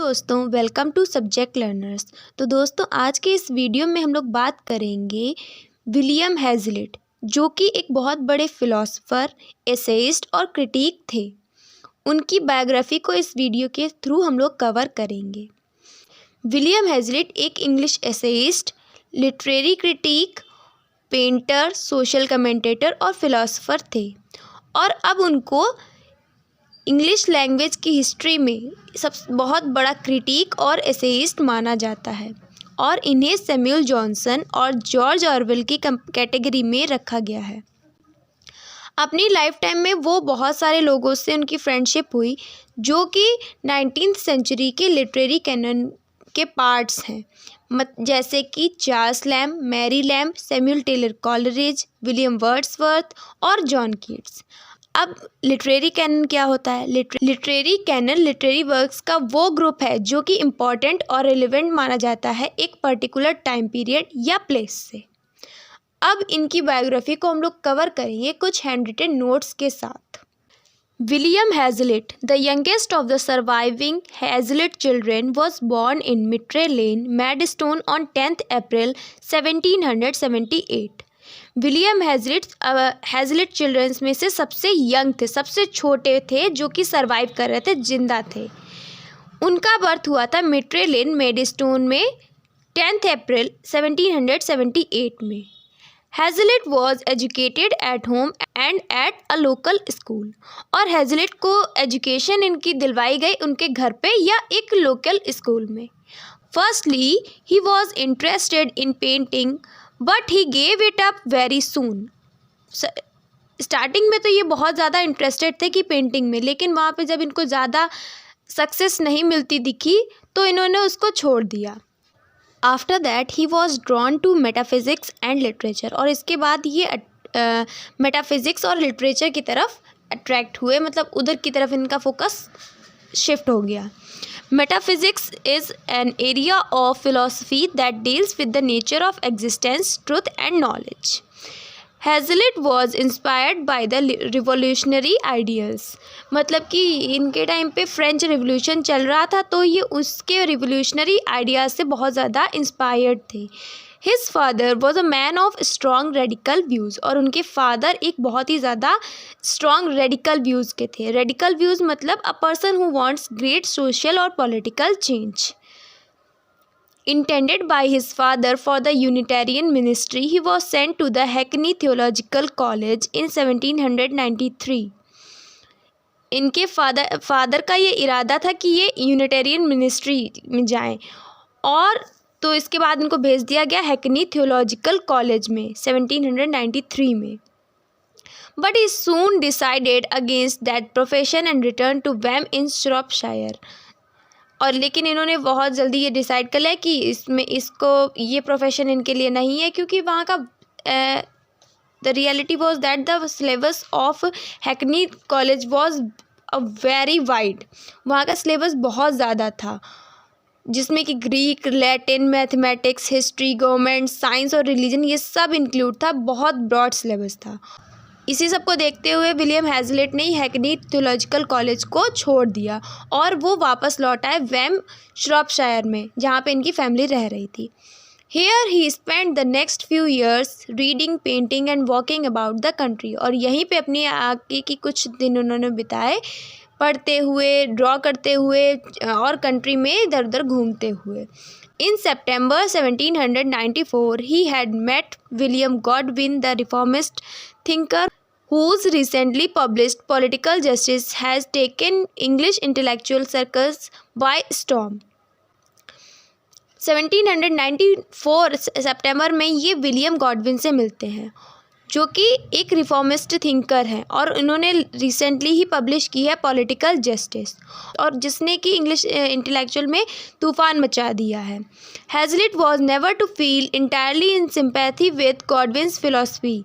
दोस्तों, welcome to subject learners. तो दोस्तों, आज के इस वीडियो में हम लोग बात करेंगे विलियम हैज़लिट, जो कि एक बहुत बड़े फिलोसोफर, एसेइस्ट और क्रिटिक थे। उनकी बायोग्राफी को इस वीडियो के थ्रू हम लोग कवर करेंगे। विलियम हैज़लिट एक English essayist, literary critic, painter, social commentator और फिलोसोफर थे और अब उनको इंग्लिश लैंग्वेज की हिस्ट्री में बहुत बड़ा क्रिटिक और एसेइस्ट माना जाता है और इन्हें सैमुअल जॉनसन और जॉर्ज ऑरवेल की कैटेगरी में रखा गया है। अपनी लाइफ टाइम में वो बहुत सारे लोगों से उनकी फ्रेंडशिप हुई जो कि 19th सेंचुरी के लिटरेरी कैनन के पार्ट्स हैं, जैसे कि Charles Lamb, Mary Lamb, Samuel Taylor Coleridge, William Wordsworth और जॉन कीट्स। अब लिटरेरी कैनन क्या होता है? लिटरेरी कैनन लिटरेरी वर्क्स का वो ग्रुप है जो कि इम्पॉर्टेंट और रिलेवेंट माना जाता है एक पर्टिकुलर टाइम पीरियड या प्लेस से। अब इनकी बायोग्राफी को हम लोग कवर करेंगे कुछ हैंड रिटन नोट्स के साथ। William Hazlitt, the youngest of the surviving Hazlitt children, was born in Mitre Lane, Maidstone on 10th April 1778. William Hazlitt children's में से सबसे यंग थे, सबसे छोटे थे, जो कि सरवाइव कर रहे थे, जिंदा थे। उनका बर्थ हुआ था मिट्रे लेन, मेडस्टोन में 10th अप्रैल 1778 में। Hazlitt was educated at home and at a local school. और हैज़लिट को एजुकेशन इनकी दिलवाई गई उनके घर पे या एक लोकल स्कूल में। Firstly he was interested in painting but he gave it up very soon. Starting में तो ये बहुत ज़्यादा इंटरेस्टेड थे कि पेंटिंग में, लेकिन वहाँ पे जब इनको ज़्यादा सक्सेस नहीं मिलती दिखी तो इन्होंने उसको छोड़ दिया। After that he was drawn to metaphysics and literature. और इसके बाद ये मेटाफिज़िक्स और लिटरेचर की तरफ अट्रैक्ट हुए, मतलब उधर की तरफ इनका फोकस शिफ्ट हो गया। Metaphysics is an area of philosophy that deals with the nature of existence, truth and knowledge. Hazlitt was inspired by the revolutionary ideals. मतलब कि इनके टाइम पे फ्रेंच रिवॉल्यूशन चल रहा था तो ये उसके रिवोल्यूशनरी आइडियाज़ से बहुत ज़्यादा इंस्पायर्ड थे। His father was a man of strong radical views। और उनके फादर एक बहुत ही ज़्यादा strong radical views के थे। Radical views मतलब a person who wants great social और political change। Intended by his father for the Unitarian ministry, he was sent to the Hackney Theological College in 1793। इनके father का ये इरादा था कि ये यूनिटेरियन मिनिस्ट्री में जाएं और तो इसके बाद इनको भेज दिया गया हैकनी थियोलॉजिकल कॉलेज में 1793 में। But he soon decided against that profession and return to Wem in Shropshire. और लेकिन इन्होंने बहुत जल्दी ये डिसाइड कर लिया कि ये प्रोफेशन इनके लिए नहीं है, क्योंकि वहाँ का the reality was that the syllabus of Hackney college was a very wide. वहाँ का सिलेबस बहुत ज़्यादा था, जिसमें कि Greek, Latin, mathematics, history, government, science और रिलीजन ये सब इंक्लूड था। बहुत ब्रॉड सिलेबस था। इसी सब को देखते हुए विलियम हैज़लिट ने हैकनी थियोलॉजिकल कॉलेज को छोड़ दिया और वो वापस लौट आए वैम श्रॉपशायर में, जहाँ पे इनकी फैमिली रह रही थी। Here he spent the next few years reading, painting and walking about the country। और यहीं पे अपने आगे की कुछ दिन उन्होंने बिताए पढ़ते हुए, ड्रॉ करते हुए और कंट्री में इधर उधर घूमते हुए। In September 1794 he had met William Godwin, the reformist thinker whose recently published Political Justice has taken English intellectual circles by storm। 1794 सितंबर में ये विलियम गॉडविन से मिलते हैं, जो कि एक रिफॉर्मिस्ट थिंकर हैं और उन्होंने रिसेंटली ही पब्लिश की है पॉलिटिकल जस्टिस, और जिसने कि इंग्लिश इंटेलेक्चुअल में तूफान मचा दिया है। Hazlitt was never to feel entirely in sympathy with Godwin's philosophy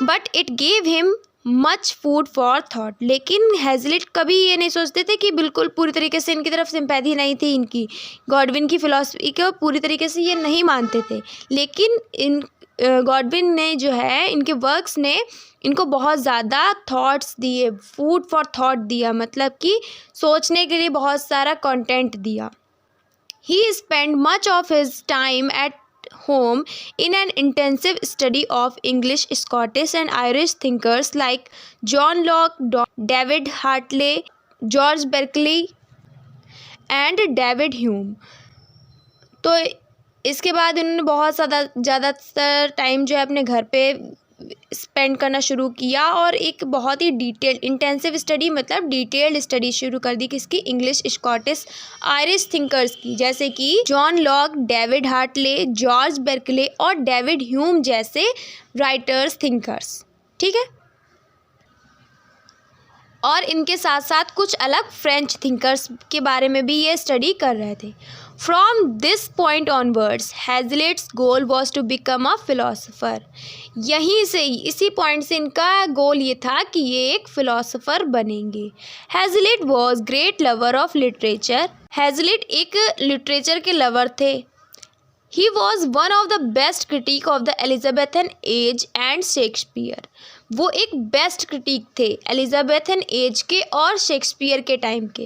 but it gave him much food for thought. लेकिन हैज़लिट कभी ये नहीं सोचते थे कि बिल्कुल पूरी तरीके से इनकी तरफ सिंपैथी नहीं थी, इनकी गॉडविन की फ़िलॉसफी को पूरी तरीके से ये नहीं मानते थे, लेकिन गॉडविन ने जो है इनके वर्क्स ने इनको बहुत ज़्यादा थॉट्स दिए, फूड फॉर थॉट दिया, मतलब कि सोचने के लिए बहुत सारा कंटेंट दिया। He spent much of his time at home in an intensive study of English, Scottish and Irish thinkers like John Locke, David Hartley, George Berkeley and David Hume। तो इसके बाद उन्होंने बहुत ज़्यादातर टाइम जो है अपने घर पे स्पेंड करना शुरू किया और एक बहुत ही डिटेल इंटेंसिव स्टडी, मतलब डिटेल्ड स्टडी शुरू कर दी किसकी, इंग्लिश, स्कॉटिश, आयरिश थिंकर्स की, जैसे कि John Locke, David Hartley, George Berkeley और डेविड ह्यूम जैसे राइटर्स, थिंकर्स। ठीक है। और इनके साथ साथ कुछ अलग फ्रेंच थिंकर्स के बारे में भी ये स्टडी कर रहे थे। From this point onwards Hazlitt's goal was to become a philosopher. यहीं से, इसी पॉइंट से इनका गोल ये था कि ये एक फिलोसोफर बनेंगे। Hazlitt was great lover of literature. Hazlitt एक लिटरेचर के लवर थे। He was one of the best critic of the Elizabethan age and Shakespeare. वो एक बेस्ट क्रिटिक थे एलिजाबेथन एज के और शेक्सपियर के टाइम के।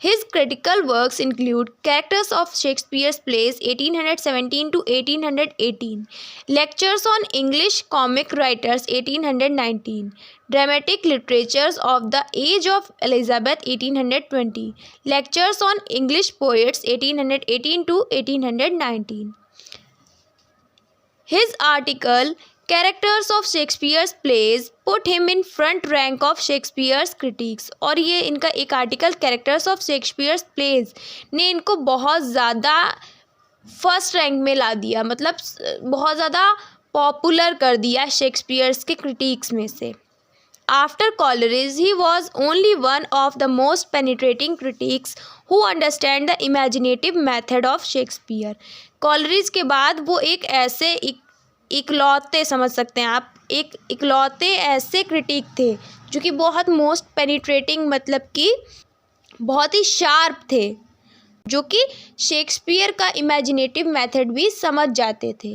His critical works include characters of Shakespeare's plays 1817 to 1818, lectures on English comic writers 1819, dramatic literatures of the age of Elizabeth 1820, lectures on English poets 1818 to 1819। His article Characters of Shakespeare's Plays put him in front rank of Shakespeare's critics। और ये इनका एक article Characters of Shakespeare's Plays ने इनको बहुत ज़्यादा first rank में ला दिया, मतलब बहुत ज़्यादा पॉपुलर कर दिया शेक्सपियर्स के क्रिटिक्स में से। After Coleridge, he was only one of the most penetrating critics who understand the imaginative method of Shakespeare। Coleridge के बाद वो एक ऐसे इकलौते, समझ सकते हैं आप, एक इकलौते ऐसे क्रिटिक थे जो कि बहुत मोस्ट पेनिट्रेटिंग, मतलब कि बहुत ही शार्प थे, जो कि शेक्सपियर का इमेजिनेटिव मेथड भी समझ जाते थे।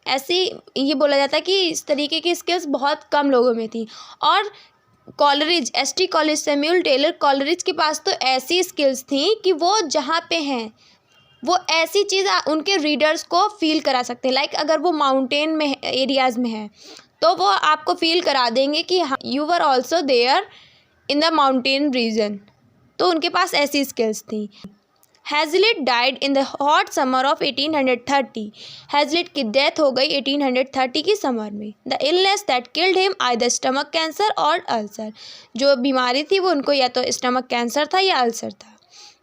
ऐसे ये बोला जाता है कि इस तरीके की स्किल्स बहुत कम लोगों में थी। और Coleridge, S T. College, Samuel Taylor Coleridge के पास तो ऐसी स्किल्स थी कि वो जहाँ पे हैं वो ऐसी चीज़ उनके रीडर्स को फील करा सकते हैं। लाइक अगर वो माउंटेन में एरियाज़ में है तो वो आपको फील करा देंगे कि you were also there in the mountain region. तो उनके पास ऐसी स्किल्स थी। Hazlitt died in the hot summer of 1830। Hazlitt की डेथ हो गई 1830 की समर में। The illness that killed him either stomach cancer और अल्सर। जो बीमारी थी वो उनको या तो स्टमक कैंसर था या अल्सर था।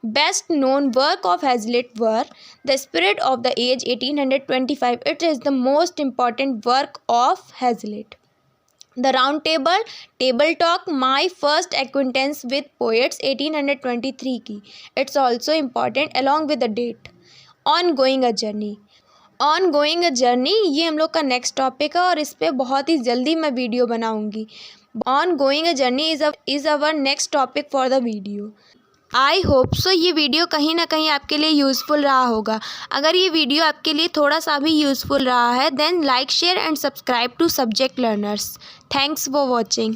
Best known work of Hazlitt were The Spirit of the Age 1825. It is the most important work of Hazlitt. The Round Table, Table Talk, My First Acquaintance with Poets 1823 की। It's also important along with the date. Ongoing a Journey. Ongoing a Journey ये हम लोग का next topic है और इस पर बहुत ही जल्दी मैं वीडियो बनाऊँगी। Ongoing a Journey is our next topic for the video. I hope so ये वीडियो कहीं ना कहीं आपके लिए यूज़फुल रहा होगा। अगर ये वीडियो आपके लिए थोड़ा सा भी यूज़फुल रहा है then like, share and subscribe to subject learners. Thanks for watching.